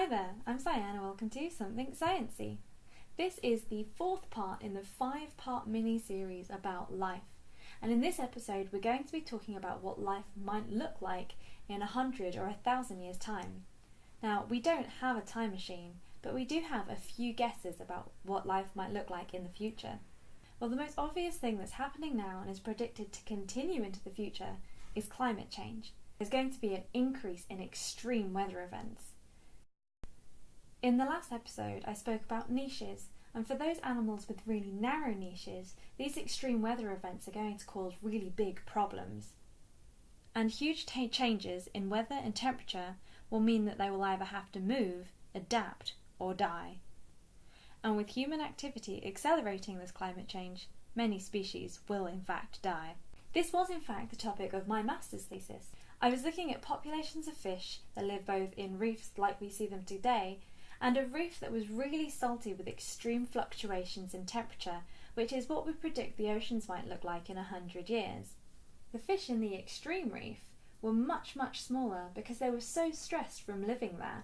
Hi there, I'm Cyan and welcome to Something Sciencey. This is the fourth part in the 5-part mini-series about life. And in this episode we're going to be talking about what life might look like in 100 or 1,000 years' time. Now, we don't have a time machine, but we do have a few guesses about what life might look like in the future. Well, the most obvious thing that's happening now and is predicted to continue into the future is climate change. There's going to be an increase in extreme weather events. In the last episode, I spoke about niches, and for those animals with really narrow niches, these extreme weather events are going to cause really big problems. And huge changes in weather and temperature will mean that they will either have to move, adapt, or die. And with human activity accelerating this climate change, many species will in fact die. This was in fact the topic of my master's thesis. I was looking at populations of fish that live both in reefs like we see them today, and a reef that was really salty with extreme fluctuations in temperature, which is what we predict the oceans might look like in 100 years. The fish in the extreme reef were much smaller because they were so stressed from living there.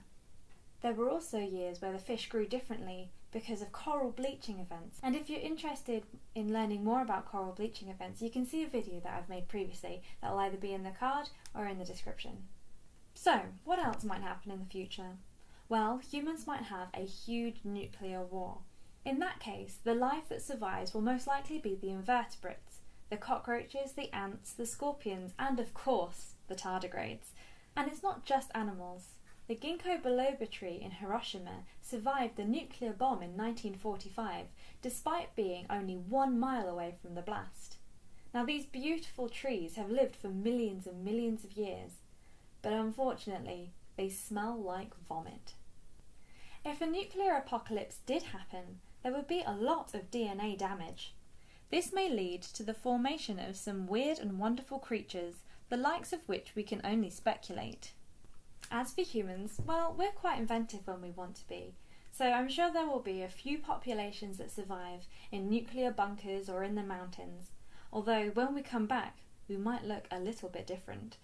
There were also years where the fish grew differently because of coral bleaching events. And if you're interested in learning more about coral bleaching events, you can see a video that I've made previously that will either be in the card or in the description. So, what else might happen in the future? Well, humans might have a huge nuclear war. In that case, the life that survives will most likely be the invertebrates, the cockroaches, the ants, the scorpions, and of course, the tardigrades. And it's not just animals. The ginkgo biloba tree in Hiroshima survived the nuclear bomb in 1945, despite being only 1 mile away from the blast. Now, these beautiful trees have lived for millions and millions of years, but unfortunately, they smell like vomit. If a nuclear apocalypse did happen, there would be a lot of DNA damage. This may lead to the formation of some weird and wonderful creatures, the likes of which we can only speculate. As for humans, well, we're quite inventive when we want to be, so I'm sure there will be a few populations that survive in nuclear bunkers or in the mountains, although when we come back, we might look a little bit different.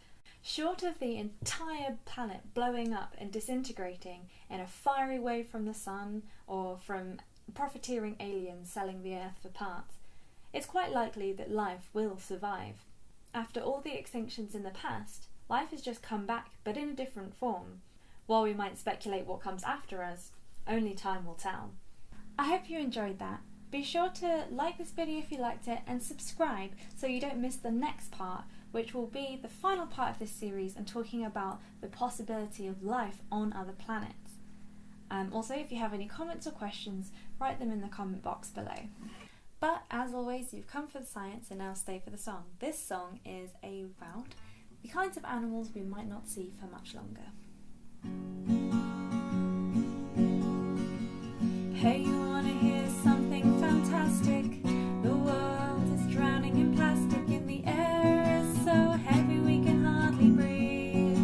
Short of the entire planet blowing up and disintegrating in a fiery wave from the sun or from profiteering aliens selling the Earth for parts, it's quite likely that life will survive. After all the extinctions in the past, life has just come back, but in a different form. While we might speculate what comes after us, only time will tell. I hope you enjoyed that. Be sure to like this video if you liked it and subscribe so you don't miss the next part, which will be the final part of this series and talking about the possibility of life on other planets. Also, if you have any comments or questions, write them in the comment box below. But as always, you've come for the science and now stay for the song. This song is about the kinds of animals we might not see for much longer. Hey, you wanna hear something fantastic? The world is drowning in plastic, and the air is so heavy we can hardly breathe.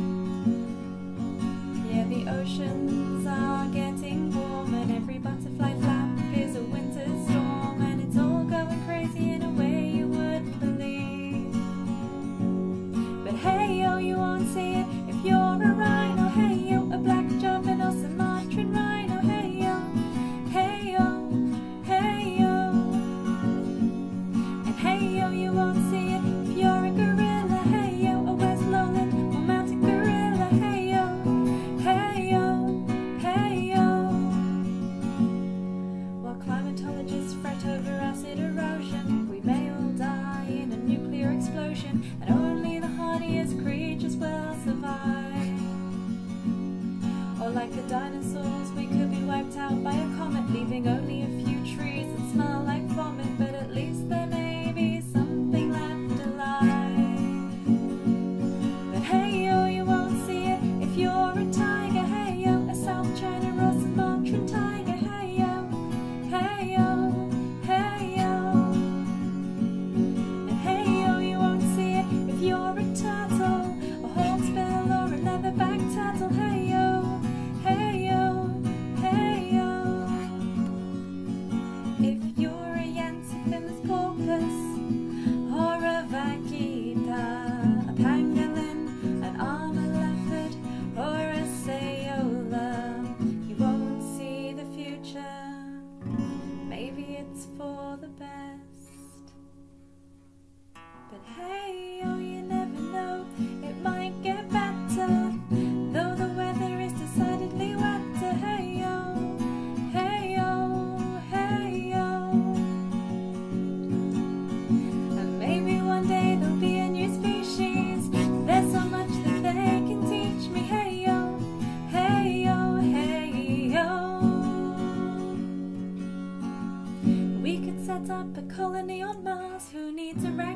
Yeah, the oceans are getting warm, and every butterfly flap is a winter storm, and it's all going crazy in a way you wouldn't believe. But hey yo, you won't see it if you're a rhino. Hey yo, a black jumping or Sumatran rhino. Hey yo, hey yo, hey yo. And hey yo, you won't see it if you're a gorilla. Hey yo, a West Lowland or mountain gorilla. Hey yo, hey yo, hey yo. While climatologists fret over acid erosion, we may all die in a nuclear explosion, and only the hardiest creatures will survive. Or like the dinosaurs, we could be wiped out by a comet, leaving only a few trees that smell like vomit, but at least there may be something left alive. But hey yo, you won't see it if you're a tiger. Hey yo, a South China or Sumatran tiger. Hey yo, hey yo, hey yo. And hey yo, you won't see it if you're a turtle, a hornbill or a leatherback turtle. Hey yo, hey yo, hey yo. If you're a Yance, then there's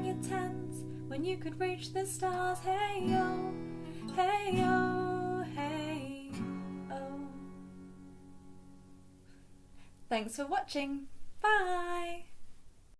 on your tens when you could reach the stars. Hey yo, hey yo, hey oh. Thanks for watching. Bye.